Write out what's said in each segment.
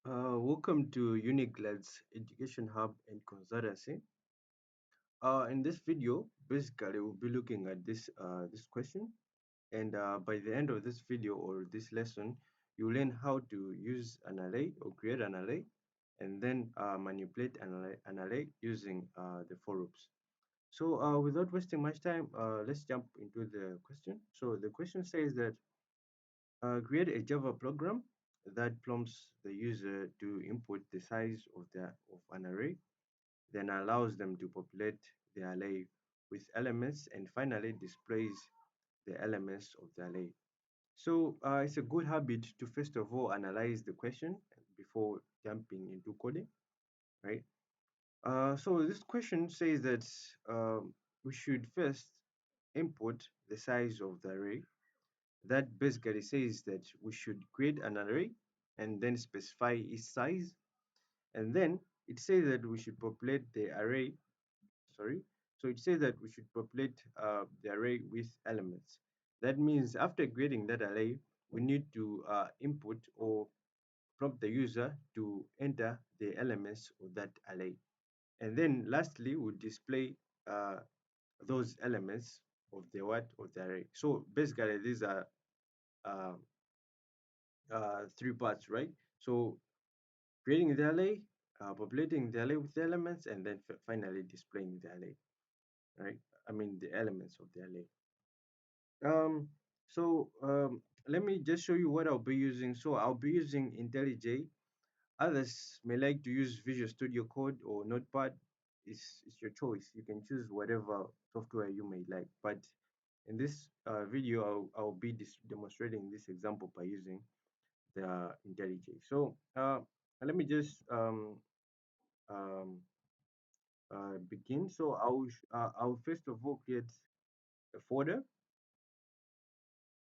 Welcome to Unigleds Education Hub and Consultancy. In this video, basically, we'll be looking at this question, and by the end of this video or this lesson, you learn how to use an array or create an array, and then manipulate an array using the for loops. So, without wasting much time, let's jump into the question. So, the question says that create a Java program that prompts the user to input the size of an array, then allows them to populate the array with elements, and finally displays the elements of the array. So it's a good habit to first of all analyze the question before jumping into coding, right? So this question says that we should first input the size of the array. That basically says that we should create an array and then specify its size. And then it says that we should populate the array, sorry. So it says that we should populate the array with elements. That means after creating that array, we need to input or prompt the user to enter the elements of that array. And then lastly, we display uh, those elements of the what of the array. So basically, these are uh, three parts, right? So creating the array, populating the array with the elements, and then finally displaying the array, right? I mean the elements of the array. Um, so let me just show you what I'll be using. So I'll be using IntelliJ. Others may like to use Visual Studio Code or Notepad. It's your choice. You can choose whatever software you may like. But in this video, I'll be demonstrating this example by using the IntelliJ. So let me just um, begin. So I'll first of all create a folder.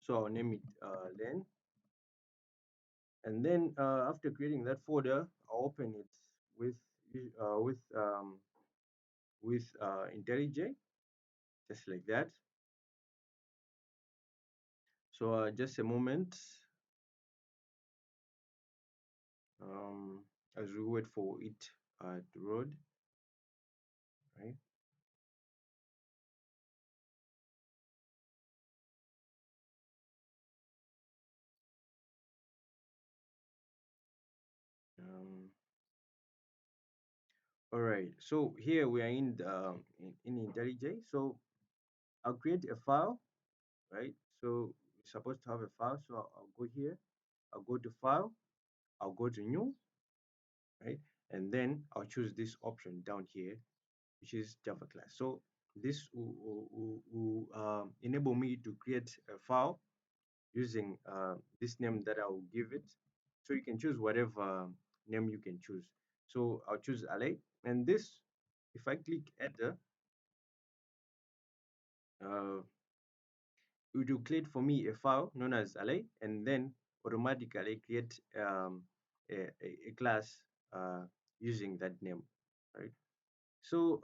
So I'll name it len, and then after creating that folder, I'll open it with uh, with um, IntelliJ, just like that. So just a moment, as we wait for it to load, right? Um, all right. So here we are in IntelliJ. So I'll create a file, right? So we're supposed to have a file. So I'll go here. I'll go to File. I'll go to New, right? And then I'll choose this option down here, which is Java class. So this will enable me to create a file using this name that I will give it. So you can choose whatever name you can choose. So I'll choose array, and this, if I click enter, uh, it will create for me a file known as array, and then automatically create a class using that name, right? So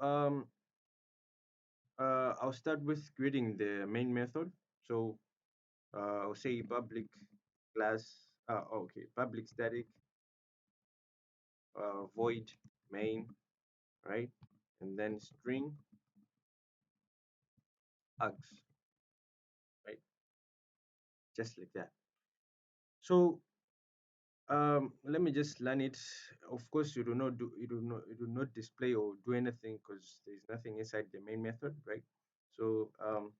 I'll start with creating the main method. So I'll say public class, okay, public static void main, right? And then string args, right? Just like that. So let me just learn it. Of course, you do not display or do anything because there's nothing inside the main method, right? So um,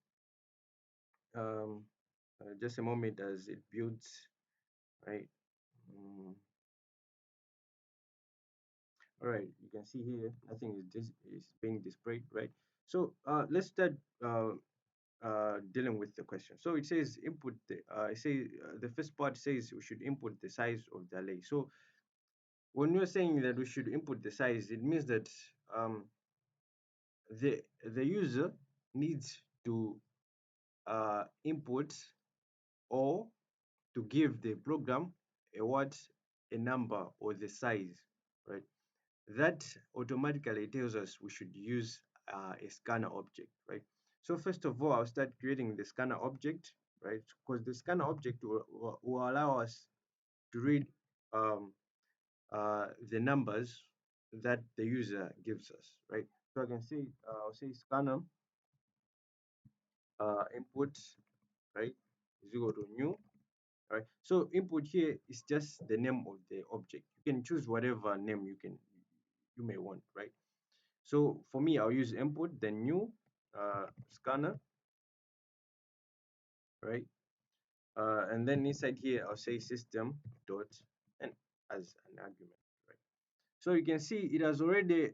just a moment as it builds, right? Mm, all right, you can see here nothing is being displayed, right? So let's start dealing with the question. So it says input the the first part says we should input the size of the array. So when you're saying that we should input the size, it means that um, the user needs to input or to give the program a what, a number or the size, right? That automatically tells us we should use a scanner object, right? So first of all, I'll start creating the scanner object, right? Because the scanner object will allow us to read um, the numbers that the user gives us, right? So I can say, I'll say scanner input, right, is equal to new, right? So input here is just the name of the object. You can choose whatever name you may want, right? So for me, I'll use input, then new scanner, right? And then inside here, I'll say system dot n as an argument, right? So you can see it has already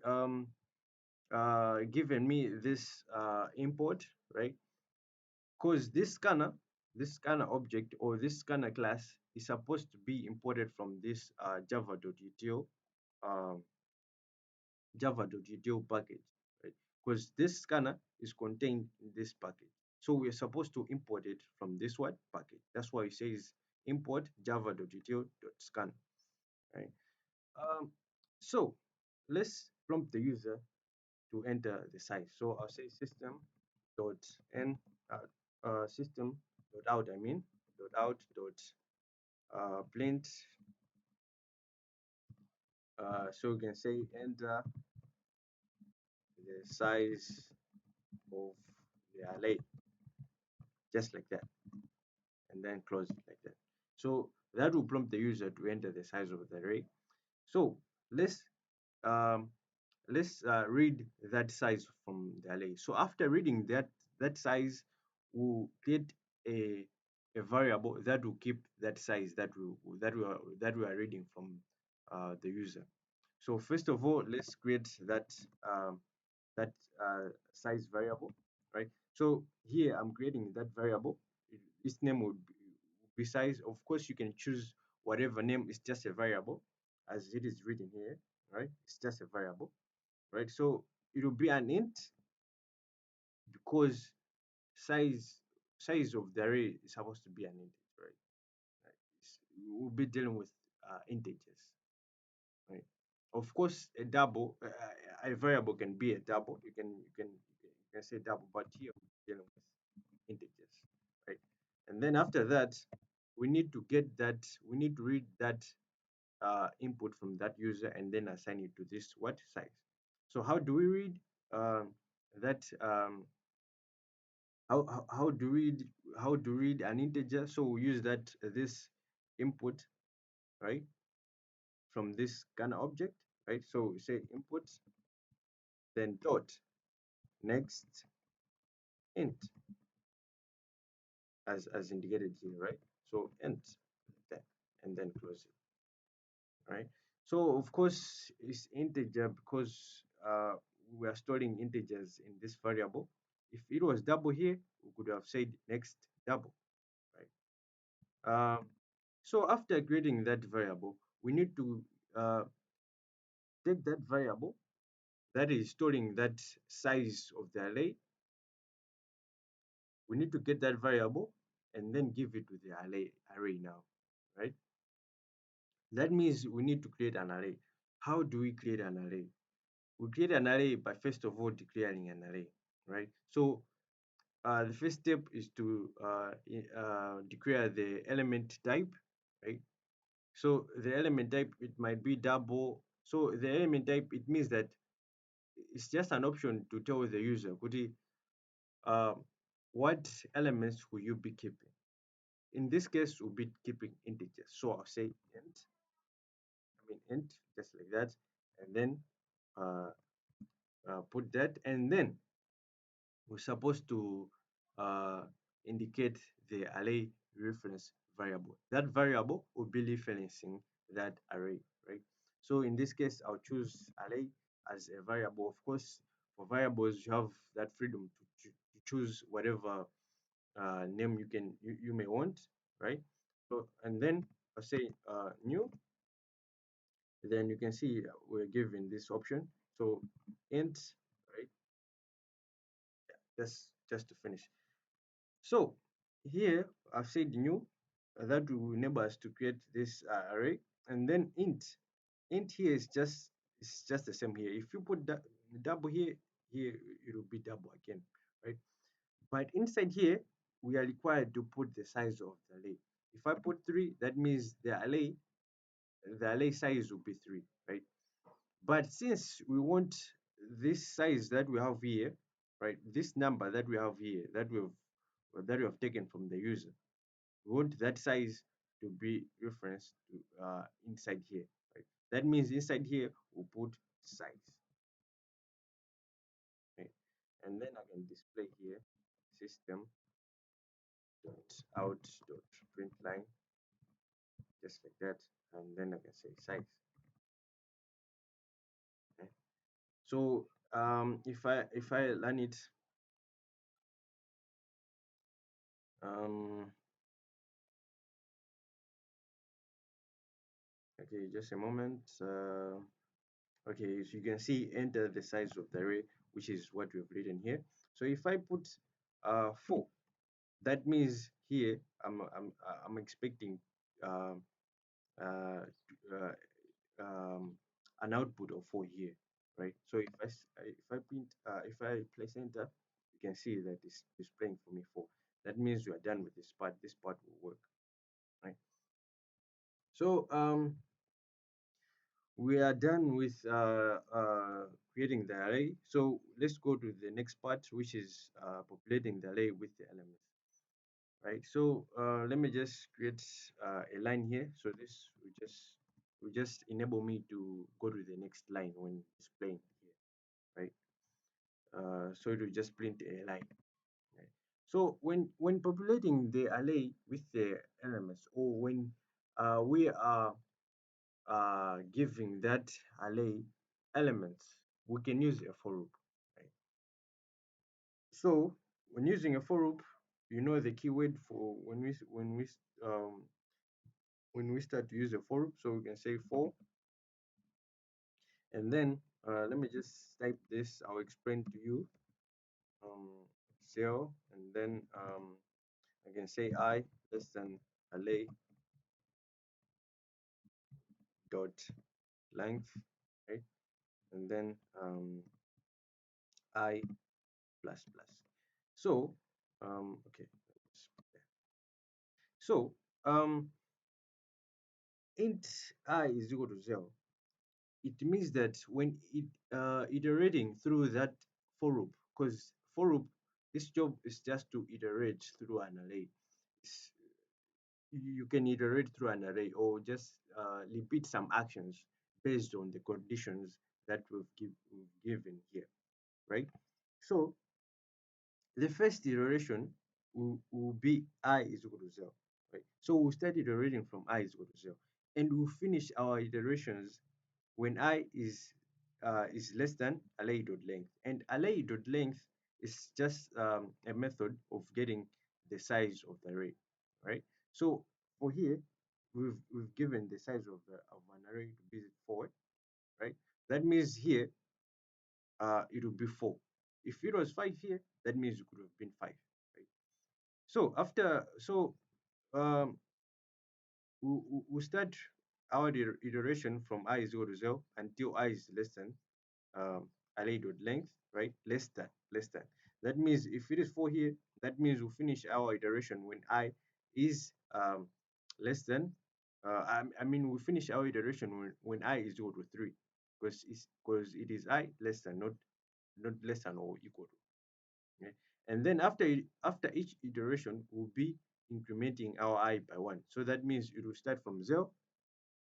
given me this import, right? Because this scanner object or this scanner class is supposed to be imported from this java.util um, java.util package, right? Because this scanner is contained in this package. So we're supposed to import it from this what package. That's why it says import java.util.scan, right? Um, so let's prompt the user to enter the size. So I'll say system dot n system dot out, I mean dot out dot print. So you can say enter the size of the array, just like that, and then close it like that. So that will prompt the user to enter the size of the array. So let's um, read that size from the array. So after reading that size, we'll get a variable that will keep that size that we are reading from the user. So first of all, let's create um, that size variable, right? So here I'm creating that variable. Its name be size. Of course, you can choose whatever name. It's just a variable, as it is written here, right? It's just a variable, right? So it will be an int because size size of the array is supposed to be an int, right? Right. We'll be dealing with integers, right? Of course, a variable can be a double. You can say double, but here we're dealing with integers, right? And then after that, we need to we need to read that input from that user and then assign it to this what size. So how do we read that? How do we read an integer? So we use that this input, right, from this kind of object, right? So we say input, then dot next int as indicated here, right? So int like that, and then close it, right? So of course it's integer because we are storing integers in this variable. If it was double here, we could have said next double, right? So after creating that variable, we need to uh, take that variable that is storing that size of the array. We need to get that variable and then give it to the array now, right? That means we need to create an array. How do we create an array? We create an array by first of all declaring an array, right? So the first step is to declare the element type, right? So the element type, it might be double. So the element type, it means that it's just an option to tell the user, could he, uh, what elements will you be keeping? In this case, we'll be keeping integers. So I'll say int, just like that, and then uh, put that, and then we're supposed to uh, indicate the array reference variable. That variable will be referencing that array, right? So in this case, I'll choose array as a variable. Of course, for variables, you have that freedom to choose whatever name you may want, right? So and then I'll say new. Then you can see we're given this option. So int, right? Just to finish. So here I've said new, that will enable us to create this array, and then int here is just the same here. If you put that double here, here it will be double again, right? But inside here we are required to put the size of the array. If I put 3, that means the array the array size will be 3, right? But since we want this size that we have here, right, this number that we have here that we have taken from the user, we want that size to be referenced to inside here, right? That means inside here we'll put size, right? And then I can display here system dot out dot print line, just like that, and then I can say size. Okay? So if I run it, um, okay, just a moment. Okay, so you can see enter the size of the array, which is what we've written here. So if I put 4, that means here I'm expecting um, uh, uh, an output of 4 here, right? So if I place enter, you can see that it's displaying for me 4. That means we are done with this part. This part will work, right? So we are done with creating the array. So let's go to the next part, which is populating the array with the elements, right? So let me just create a line here. So this will just enable me to go to the next line when displaying here, right? So it will just print a line. Right? So when populating the array with the elements, or when we are giving that array elements, we can use a for loop. Right? So when using a for loop, you know the keyword for um, when we start to use a for loop. So we can say for, and then let me just type this. I'll explain to you. Um, 0, and then I can say I less than array dot length, right? And then I plus plus. So okay. So um, int I is equal to 0. It means that when it iterating through that for loop, because for loop, this job is just to iterate through an array. It's, you can iterate through an array, or just repeat some actions based on the conditions that we've given here, right? So the first iteration will be I is equal to 0, right? So we'll start iterating from I is equal to 0, and we'll finish our iterations when I is less than array dot length. And array dot length is just a method of getting the size of the array, right? So for here, we've given the size of an array to be 4, right? That means here it will be 4. If it was 5 here, that means it could have been 5, right? So after um, we start our iteration from I is equal to 0 until I is less than array dot length, right? Less than. That means if it is 4 here, that means we'll finish our iteration when I is less than. I mean, we finish our iteration when I is equal to 3, because it is I less than, not less than or equal to. Okay? And then after each iteration, we'll be incrementing our I by 1. So that means it will start from 0,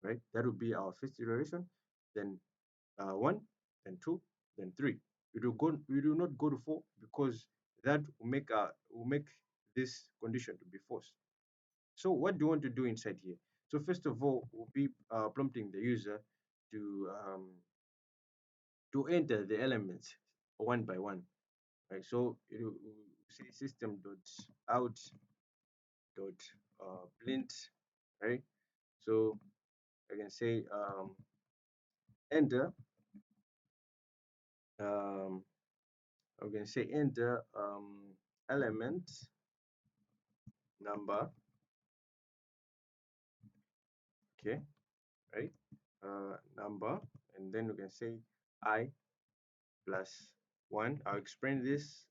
right? That will be our first iteration. Then 1, then 2, then 3. We do not go to 4, because that will make this condition to be false. So what do you want to do inside here? So first of all, we'll be prompting the user to um, to enter the elements one by one, right? So it will say system dot out dot print, right? So I can say enter um, I'm going to say enter element number, okay, right? Number, and then we can say I plus 1. I'll explain this,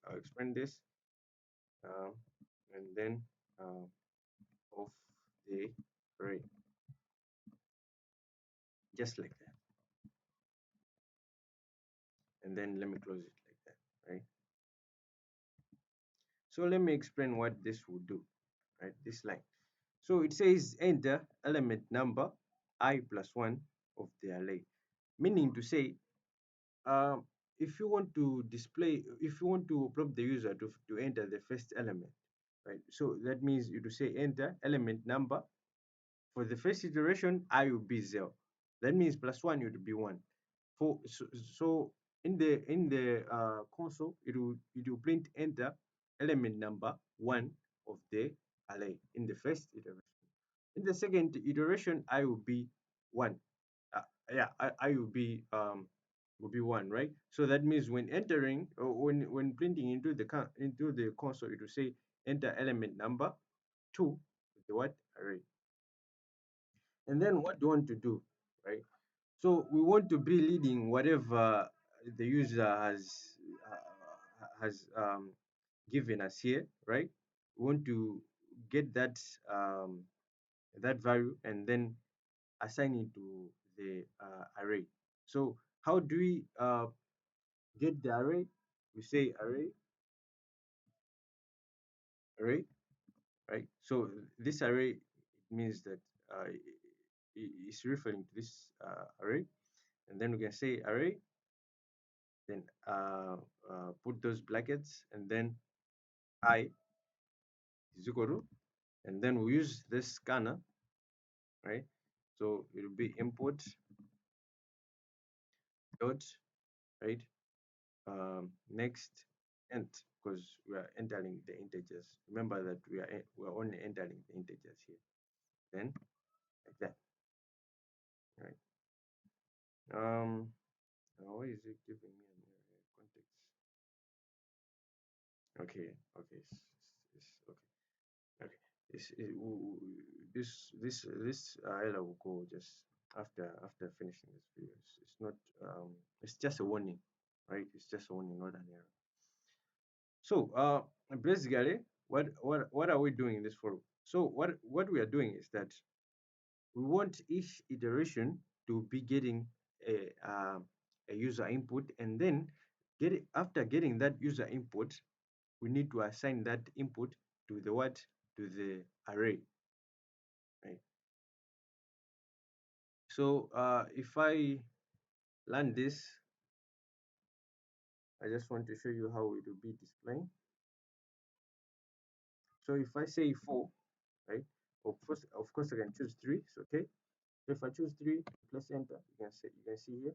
um, and then of the array. just like that. And then let me close it like that, right? So let me explain what this will do, right? This line. So it says enter element number I plus 1 of the array, meaning to say, um, if you want to display, if you want to prompt the user to enter the first element, right? So that means you to say enter element number. For the first iteration, I will be 0. That means plus 1 would be 1. So in the console, it will print enter element number 1 of the array in the first iteration. In the second iteration, I will be 1. Uh, yeah, I will be 1, right? So that means when entering or when printing into the console, it will say enter element number 2 of the what array. And then what do you want to do, right? So we want to be leading whatever the user has given us here, right? We want to get that value and then assign it to the array. So how do we get the array? We say array, right? So this array means that is referring to this array, and then we can say array, then put those brackets, and then I is equal to, and then we use this scanner, right? So it will be input dot, right? Next int, because we are entering the integers. Remember that we are only entering the integers here. Then like that, right? Why is it giving me an error here? Context? Okay, it's okay. Okay. This error will go just after finishing this video. It's not it's just a warning, right? It's just a warning, not an error. So basically, what are we doing this for? So what we are doing is that we want each iteration to be getting a user input, and then after getting that user input, we need to assign that input to the what, to the array, right? So if I run this, I just want to show you how it will be displaying. So if I say 4, right? Of course I can choose 3. It's okay. So if I choose 3, press enter. You can see here,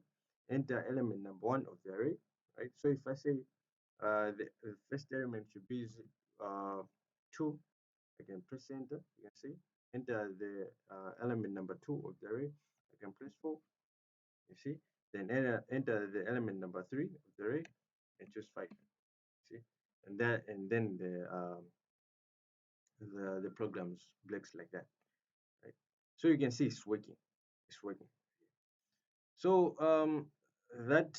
enter element number 1 of the array, right? So if I say the first element should be 2, I can press enter. You can see, enter the element number 2 of the array. I can press 4. You see, then enter the element number 3 of the array and choose 5. See, and then the programs breaks like that, right? So you can see it's working. It's working. So that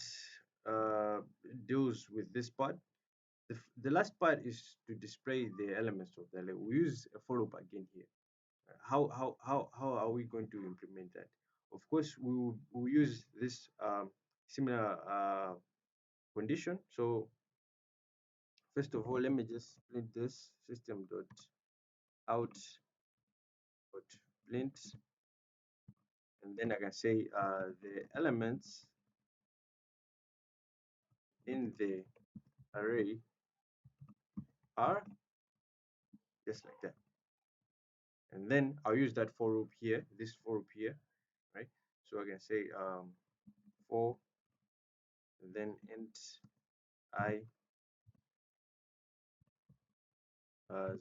uh, deals with this part. The last part is to display the elements of the array. We use a for loop again here. How are we going to implement that? Of course, we will use this similar condition. So first of all, let me just print this system dot out dot print, and then I can say the elements in the array are just like that. And then I'll use that for loop here, this for loop here, right? So I can say for, and then int I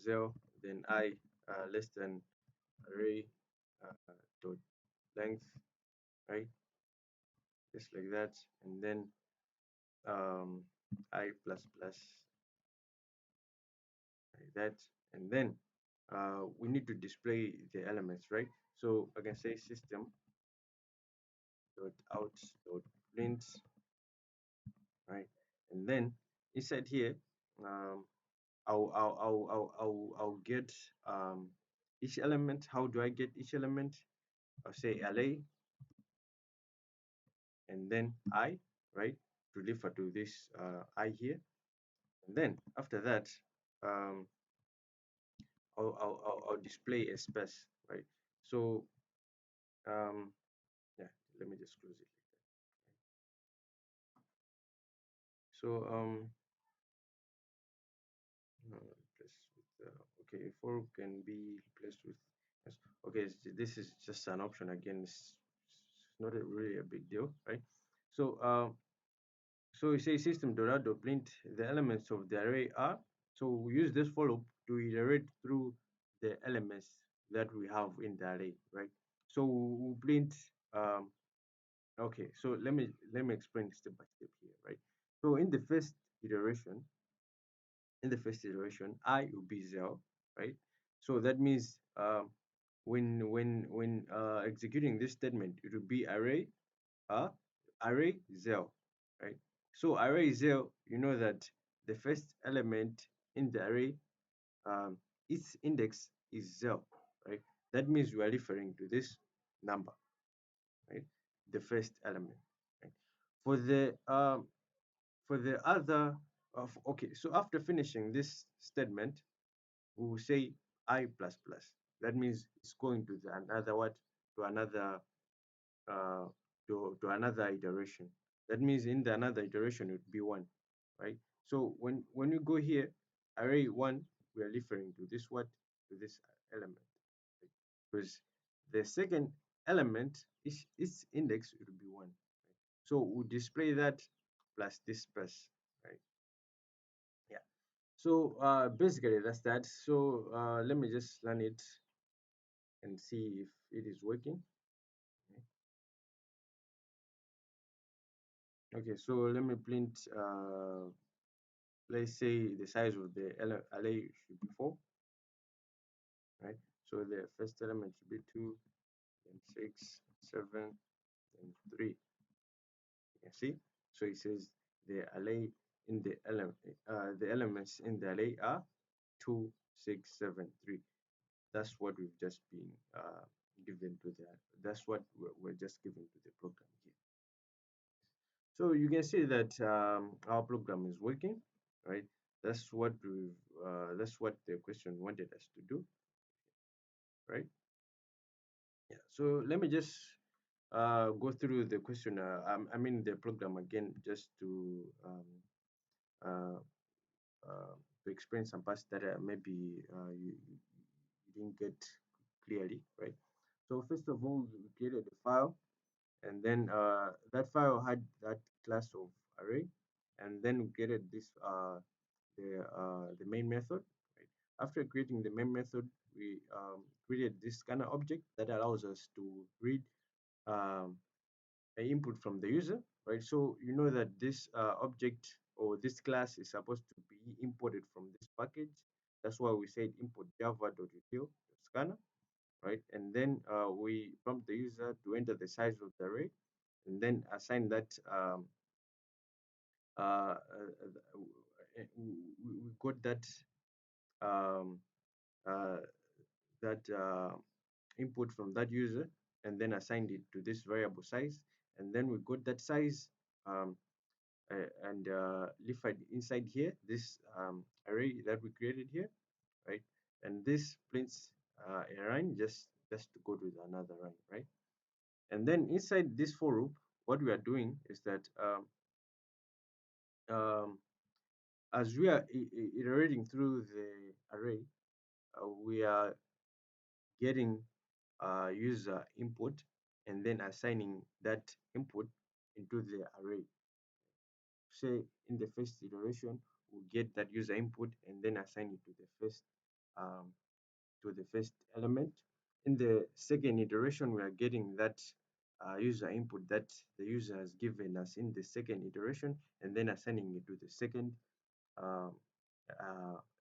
0, then I less than array dot length, right? Just like that, and then I plus plus like that, and then we need to display the elements, right? So I can say system dot out dot print, right? And then inside here, um, I'll get each element. How do I get each element? I'll say array and then I, right, to refer to this I here. And then after that, um, I'll display a space, right? So um, yeah, let me just close it. So replace with okay, for can be replaced with yes. Okay, this is just an option again. It's not really a big deal, right? So so we say system.out.print the elements of the array are. So we use this for loop to iterate through the elements that we have in the array, right? So we print okay, so let me explain step by step here, right? So in the first iteration, I will be 0, right? So that means when executing this statement, it will be uh, array 0, right? So array 0, you know that the first element in the array, um, its index is 0, right? That means we are referring to this number, right? The first element, right? For the other of okay, so after finishing this statement, we will say I plus plus. That means it's going to the another what to another uh, to another iteration. That means in the another iteration it would be one, right? So when you go here, array one, we are referring to this what to this element, right? Because the second element is its index will be one. Right? So we display that plus this plus, right? Yeah. So basically that's that. So let me just run it and see if it is working. Okay, so let me print let's say the size of the array should be 4, right? So the first element should be 2, then 6, 7, then 3. You can see. So it says the array in the elements in the array are 2, 6, 7, 3. That's what we've just been given to the. That's what we're just given to the program here. So you can see that our program is working, right? That's what the question wanted us to do, right? Yeah. So let me just go through the question. I mean the program again, just uh, uh, to explain some parts that maybe you didn't get clearly, right? So first of all, we created a file, and then that file had that class of array, and then we created this the main method, right? After creating the main method, we created this kind of object that allows us to read um, an input from the user, right? So you know that this object or this class is supposed to be imported from this package. That's why we said import java.util scanner, right? And then we prompt the user to enter the size of the array, and then assign that uh, we got that um, uh, input from that user, and then assigned it to this variable size, and then we got that size um, and left it inside here this array that we created here, right? And this prints a line just to go to another line, right? And then inside this for loop, what we are doing is that um, as we are iterating through the array, we are getting user input and then assigning that input into the array. Say in the first iteration, we get that user input and then assign it um, to the first element. In the second iteration, we are getting that user input that the user has given us in the second iteration, and then assigning it to the second um,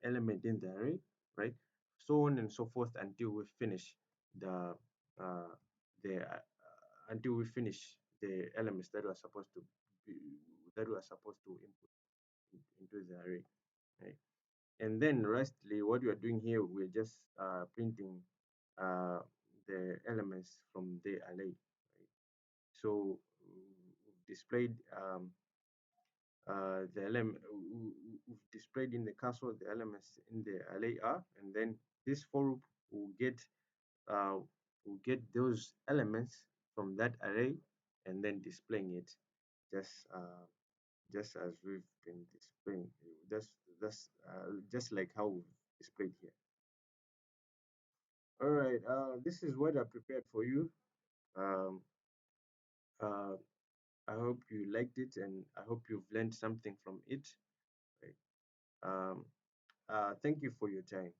element in the array, right? So on and so forth until we finish the uh, until we finish the elements that we are supposed to be, that we are supposed to input into the array, right? And then lastly, what we are doing here, we're just printing uh, the elements from the array, right? So displayed the element we've displayed in the castle the elements in the array are, and then this for loop will get uh, will get those elements from that array and then displaying it just just as we've been displaying just like how we've displayed here. All right, this is what I prepared for you. Um, uh, I hope you liked it and I hope you've learned something from it. Right? Thank you for your time.